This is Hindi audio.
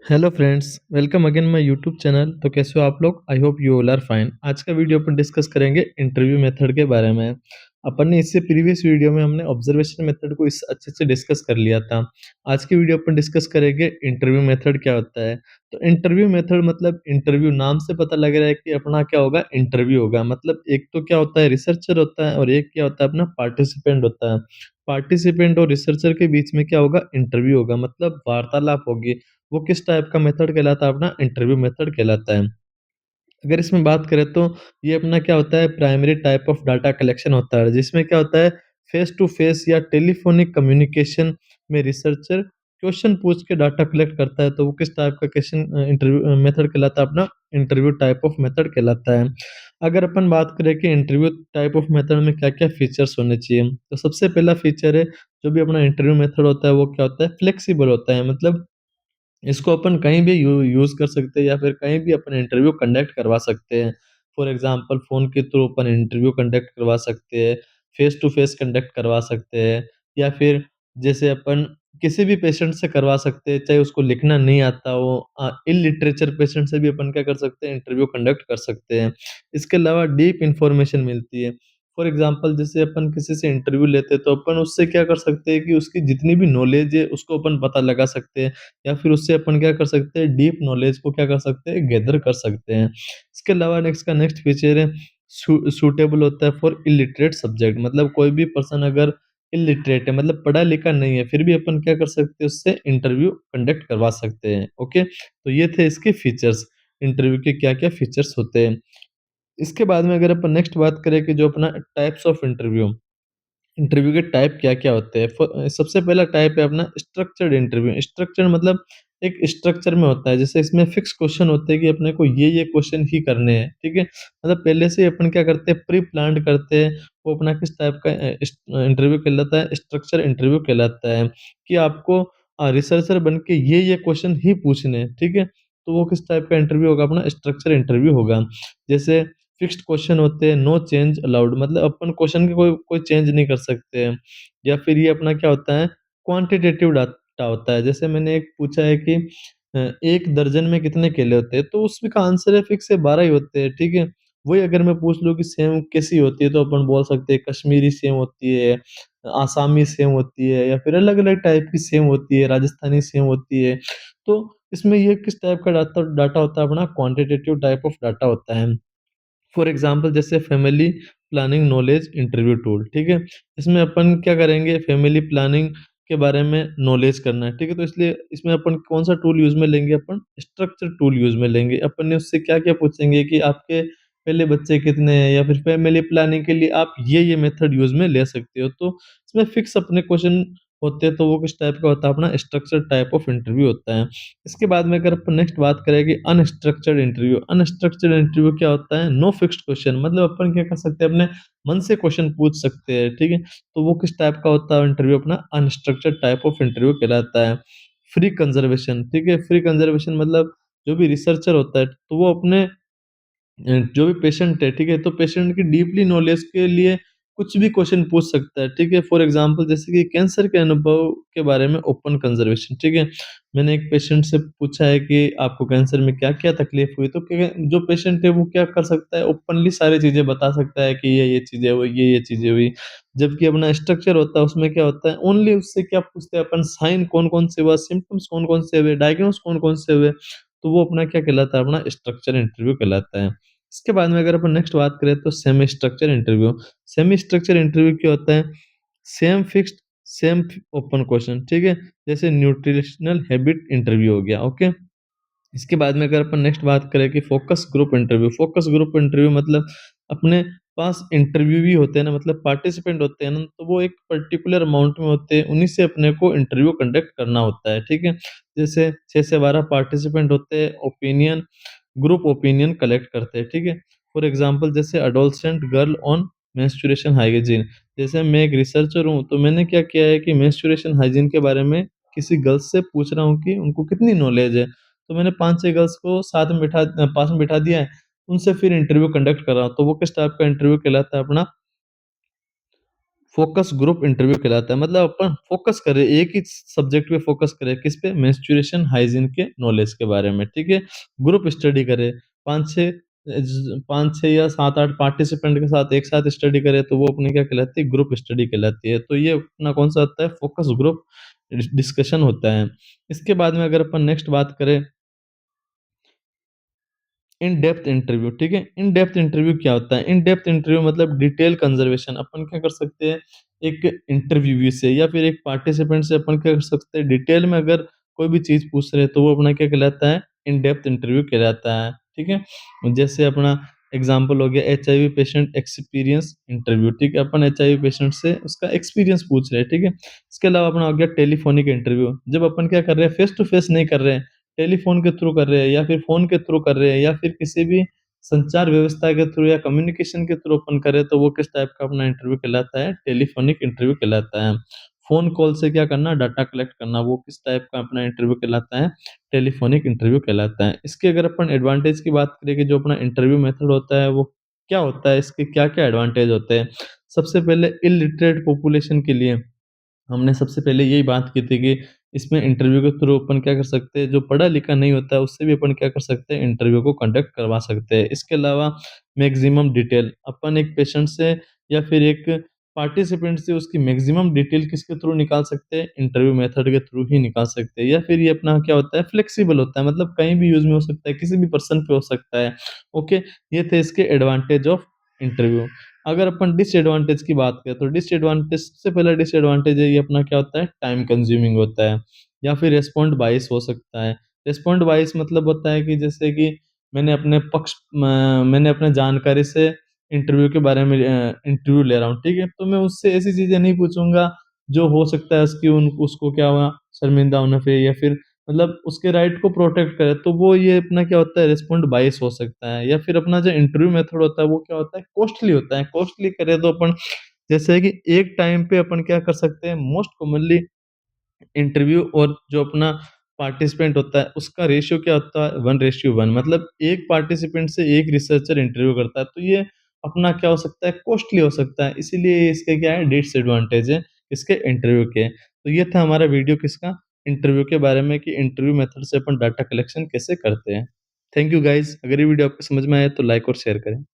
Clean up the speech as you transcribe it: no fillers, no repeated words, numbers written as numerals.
Hello friends, welcome again my YouTube channel. तो कैसे हो आप लोग? I hope you all are fine. आज का वीडियो अपन डिस्कस करेंगे इंटरव्यू मेथड के बारे में। अपन ने इससे प्रीवियस वीडियो में हमने ऑब्जर्वेशन मेथड को इस अच्छे से डिस्कस कर लिया था। आज की वीडियो अपन डिस्कस करेंगे इंटरव्यू मेथड क्या होता है। तो इंटरव्यू मेथड मतलब इंटरव्यू नाम से पता लग रहा है कि अपना क्या होगा, इंटरव्यू होगा। मतलब एक तो क्या होता है, रिसर्चर होता है और एक क्या होता है, अपना पार्टिसिपेंट होता है। पार्टिसिपेंट और रिसर्चर के बीच में क्या होगा, इंटरव्यू होगा, मतलब वार्तालाप होगी। वो किस टाइप का मेथड कहलाता है, अपना इंटरव्यू मेथड कहलाता है। अगर इसमें बात करें तो ये अपना क्या होता है, primary type of data collection होता है, जिसमें क्या होता है, फेस टू फेस या टेलीफोनिक कम्युनिकेशन में रिसर्चर क्वेश्चन पूछ के डाटा कलेक्ट करता है। तो वो किस टाइप का क्वेश्चन इंटरव्यू मेथड कहलाता है, अपना इंटरव्यू टाइप ऑफ मेथड कहलाता है। अगर अपन बात करें कि इंटरव्यू टाइप ऑफ मेथड में क्या-क्या फीचर्स होने चाहिए, तो सबसे पहला फीचर है, जो भी अपना इंटरव्यू मेथड होता है वो क्या होता है, फ्लेक्सिबल होता है। मतलब इसको अपन कहीं भी यूज़ कर सकते हैं या फिर कहीं भी अपन इंटरव्यू कंडक्ट करवा सकते हैं। फॉर एग्ज़ाम्पल फ़ोन के थ्रू अपन इंटरव्यू कंडक्ट करवा सकते हैं, फ़ेस टू फ़ेस कंडक्ट करवा सकते हैं, या फिर जैसे अपन किसी भी पेशेंट से करवा सकते हैं, चाहे उसको लिखना नहीं आता हो। इल्लिटरेचर पेशेंट से भी अपन क्या कर सकते हैं, इंटरव्यू कंडक्ट कर सकते हैं। इसके अलावा डीप इन्फॉर्मेशन मिलती है। फॉर एग्ज़ाम्पल जैसे अपन किसी से इंटरव्यू लेते हैं, तो अपन उससे क्या कर सकते हैं कि उसकी जितनी भी नॉलेज है, उसको अपन पता लगा सकते हैं। या फिर उससे अपन क्या कर सकते हैं, डीप नॉलेज को क्या कर सकते हैं, गैदर कर सकते हैं। इसके अलावा नेक्स्ट फीचर है, सूटेबल होता है फॉर इलिटरेट सब्जेक्ट। मतलब कोई भी पर्सन अगर इलिटरेट है, मतलब पढ़ा लिखा नहीं है, फिर भी अपन क्या कर सकते हैं, उससे इंटरव्यू कंडक्ट करवा सकते हैं। ओके, तो ये थे इसके फीचर्स, इंटरव्यू के क्या क्या फीचर्स होते हैं। इसके बाद में अगर अपन नेक्स्ट बात करें कि जो अपना टाइप्स ऑफ इंटरव्यू, इंटरव्यू के टाइप क्या-क्या होते हैं? सबसे पहला टाइप है अपना स्ट्रक्चर्ड इंटरव्यू। स्ट्रक्चर मतलब एक स्ट्रक्चर में होता है, जैसे इसमें फिक्स क्वेश्चन होते हैं कि अपने को ये क्वेश्चन ही करने हैं, ठीक है? मतलब पहले से ही अपन क्या करते हैं, प्री प्लान्ड करते हैं। वो अपना किस टाइप का इंटरव्यू कहलाता है, स्ट्रक्चर इंटरव्यू कहलाता है, कि आपको रिसर्चर बन के ये क्वेश्चन ही पूछने हैं, ठीक है? तो वो किस टाइप का इंटरव्यू होगा, अपना स्ट्रक्चर इंटरव्यू होगा। जैसे फिक्स्ड क्वेश्चन होते हैं, नो चेंज अलाउड, मतलब अपन क्वेश्चन के कोई कोई चेंज नहीं कर सकते हैं। या फिर ये अपना क्या होता है, क्वांटिटेटिव डाटा होता है। जैसे मैंने एक पूछा है कि 1 दर्जन में कितने केले होते हैं? तो उसका आंसर है फिक्स है, 12 ही होते हैं, ठीक है? वही अगर मैं पूछ लूँ कि सेम कैसी होती है, तो अपन बोल सकते हैं कश्मीरी सेम होती है, आसामी सेम होती है, या फिर अलग-अलग टाइप की सेम होती है, राजस्थानी सेम होती है। तो इसमें ये किस टाइप का डाटा डाटा होता है, अपना क्वांटिटेटिव टाइप ऑफ डाटा होता है। फॉर एग्ज़ाम्पल जैसे family planning knowledge interview tool, ठीक है? इसमें अपन क्या करेंगे, फैमिली प्लानिंग के बारे में नॉलेज करना है, ठीक है? तो इसलिए इसमें अपन कौन-सा टूल यूज़ में लेंगे, अपन स्ट्रक्चर टूल यूज़ में लेंगे। अपन ने उससे क्या-क्या पूछेंगे कि आपके पहले बच्चे कितने हैं, या फिर फैमिली प्लानिंग के लिए आप ये मेथड यूज़ में ले सकते हो। तो इसमें फिक्स अपने क्वेश्चन होते हैं, तो वो किस टाइप का होता है, अपना स्ट्रक्चर टाइप ऑफ इंटरव्यू होता है। इसके बाद में अगर अपन नेक्स्ट बात करें कि अनस्ट्रक्चर्ड इंटरव्यू। अनस्ट्रक्चर्ड इंटरव्यू क्या होता है, नो फिक्स्ड क्वेश्चन, मतलब अपन क्या कर सकते हैं, अपने मन से क्वेश्चन पूछ सकते हैं, ठीक है? तो वो किस टाइप का होता है इंटरव्यू, अपना अनस्ट्रक्चर्ड टाइप ऑफ इंटरव्यू कहलाता है। फ्री कंजर्वेशन, ठीक है? फ्री कंजर्वेशन मतलब जो भी रिसर्चर होता है, तो वो अपने जो भी पेशेंट है, ठीक है? तो पेशेंट की डीपली नॉलेज के लिए कुछ भी क्वेश्चन पूछ सकता है, ठीक है? फॉर एग्ज़ाम्पल जैसे कि कैंसर के अनुभव के बारे में ओपन कंज़र्वेशन, ठीक है? मैंने एक पेशेंट से पूछा है कि आपको कैंसर में क्या-क्या तकलीफ़ हुई? तो क्या जो पेशेंट है वो क्या कर सकता है, ओपनली सारी चीज़ें बता सकता है कि ये चीज़ें हुई, ये चीज़ें हुई। जबकि अपना स्ट्रक्चर होता है, उसमें क्या होता है, ओनली उससे क्या पूछते हैं अपन, साइन कौन-कौन से हुआ, सिम्पटम्स कौन-कौन से हुए, डायग्नोज़ कौन-कौन से हुए। तो वो अपना क्या कहलाता है, अपना स्ट्रक्चर इंटरव्यू कहलाता है। इसके बाद में अगर अपन नेक्स्ट बात करें तो semi structure interview. Semi structure interview क्या होता है? Same fixed, same open question, ठीक है? जैसे न्यूट्रिशनल हैबिट इंटरव्यू हो गया, ओके? इसके बाद में अगर अपन नेक्स्ट बात करें कि focus group interview. Focus group interview मतलब अपने पास इंटरव्यूवी होते हैं ना, मतलब पार्टिसिपेंट होते हैं ना, तो वो एक पर्टिकुलर अमाउंट में होते हैं, उन्हीं से अपने को इंटरव्यू कंडक्ट करना होता है, ठीक है? जैसे 6 से 12 पार्टिसिपेंट होते हैं, ग्रुप ओपिनियन कलेक्ट करते हैं, ठीक है? फॉर एग्ज़ाम्पल जैसे adolescent girl on menstruation hygiene. जैसे मैं एक रिसर्चर हूँ, तो मैंने क्या किया है कि मेंस्ट्रुएशन हाइजीन के बारे में किसी गर्ल्स से पूछ रहा हूँ कि उनको कितनी नॉलेज है। तो मैंने 5-6 गर्ल्स को साथ में पास में बिठा दिया है, उनसे फिर इंटरव्यू कंडक्ट कर रहा हूँ। तो वो किस टाइप का इंटरव्यू कहलाता है, अपना फ़ोकस ग्रुप इंटरव्यू कहलाता है। मतलब अपन फ़ोकस करें, एक ही सब्जेक्ट पे फ़ोकस करें, किस पे? मेंस्ट्रुएशन हाइजीन के नॉलेज के बारे में, ठीक है? ग्रुप स्टडी करें, 5-6 5-6 या 7-8 पार्टिसिपेंट के साथ एक साथ स्टडी करें, तो वो अपनी क्या कहलाती है? ग्रुप स्टडी कहलाती है। तो ये अपना कौन-सा होता है? फ़ोकस ग्रुप डिस्कशन होता है। इसके बाद में अगर अपन नेक्स्ट बात करें इन डेप्थ इंटरव्यू, ठीक है? इन डेप्थ इंटरव्यू क्या होता है? इन डेप्थ इंटरव्यू मतलब डिटेल कंज़र्वेशन। अपन क्या कर सकते हैं, एक इंटरव्यूअर से या फिर एक पार्टिसिपेंट से अपन क्या कर सकते हैं, डिटेल में अगर कोई भी चीज़ पूछ रहे हैं, तो वो अपना क्या कहलाता है? इन डेप्थ इंटरव्यू कहलाता है, ठीक है? जैसे अपना एग्ज़ाम्पल हो गया एचआईवी पेशेंट एक्सपीरियंस इंटरव्यू, ठीक है? अपन एचआईवी पेशेंट से उसका एक्सपीरियंस पूछ रहे हैं, ठीक है? इसके अलावा अपना हो गया टेलीफ़ोनिक इंटरव्यू, जब अपन क्या कर रहे हैं, फ़ेस टू फ़ेस नहीं कर रहे हैं, टेलीफ़ोन के थ्रू कर रहे हैं या फिर फ़ोन के थ्रू कर रहे हैं या फिर किसी भी संचार व्यवस्था के थ्रू या कम्युनिकेशन के थ्रू अपन करें, तो वो किस टाइप का अपना इंटरव्यू कहलाता है? टेलीफ़ोनिक इंटरव्यू कहलाता है। फ़ोन कॉल से क्या करना? डाटा कलेक्ट करना, वो किस टाइप का अपना इंटरव्यू कहलाता है? टेलीफ़ोनिक इंटरव्यू कहलाता है। इसके अगर अपन एडवांटेज की बात करें कि जो अपना इंटरव्यू मेथड होता है, वो क्या होता है? इसके क्या-क्या एडवांटेज होते हैं? सबसे पहले इलिटरेट पॉपुलेशन के लिए हमने सबसे पहले यही बात की थी कि इसमें इंटरव्यू के थ्रू अपन क्या कर सकते हैं, जो पढ़ा-लिखा नहीं होता है, उससे भी अपन क्या कर सकते हैं, इंटरव्यू को कंडक्ट करवा सकते हैं। इसके अलावा मैक्सिमम डिटेल, अपन एक पेशेंट से या फिर एक पार्टिसिपेंट से उसकी मैक्सिमम डिटेल किसके थ्रू निकाल सकते हैं, इंटरव्यू मेथड के थ्रू ही निकाल सकते हैं। या फिर ये अपना क्या होता है, फ्लेक्सिबल होता है, मतलब कहीं भी यूज़ में हो सकता है, किसी भी पर्सन पे हो सकता है। ओके, ये थे इसके एडवांटेज ऑफ इंटरव्यू। अगर अपन डिसएडवांटेज की बात करें, तो डिसएडवांटेज सबसे पहला डिसएडवांटेज है ये अपना क्या होता है, टाइम कंज्यूमिंग होता है या फिर रिस्पॉन्ड बायस हो सकता है। रिस्पॉन्ड बायस मतलब होता है कि जैसे कि मैंने अपने जानकारी से इंटरव्यू के बारे में इंटरव्यू ले रहा हूँ, ठीक है? तो मैं उससे ऐसी चीज़ें नहीं पूछूँगा जो हो सकता है उसको क्या हुआ, शर्मिंदा होने पे या फिर मतलब उसके राइट को प्रोटेक्ट करे, तो वो ये अपना क्या होता है, रिस्पॉन्ड बायस हो सकता है। या फिर अपना जो इंटरव्यू मेथड होता है वो क्या होता है, कॉस्टली होता है। कॉस्टली करे तो अपन जैसे कि एक टाइम पे अपन क्या कर सकते हैं, मोस्ट कॉमनली इंटरव्यू और जो अपना पार्टिसिपेंट होता है उसका रेशियो क्या होता है, 1:1, मतलब एक पार्टिसिपेंट से एक रिसर्चर इंटरव्यू करता है, तो ये अपना क्या हो सकता है, कॉस्टली हो सकता है। इसीलिए इसके क्या है, डिसएडवांटेज है इसके इंटरव्यू के। तो ये था हमारा वीडियो किसका, इंटरव्यू के बारे में कि इंटरव्यू मेथड से अपन डाटा कलेक्शन कैसे करते हैं। थैंक यू गाइस, अगर ये वीडियो आपको समझ में आया तो लाइक और शेयर करें।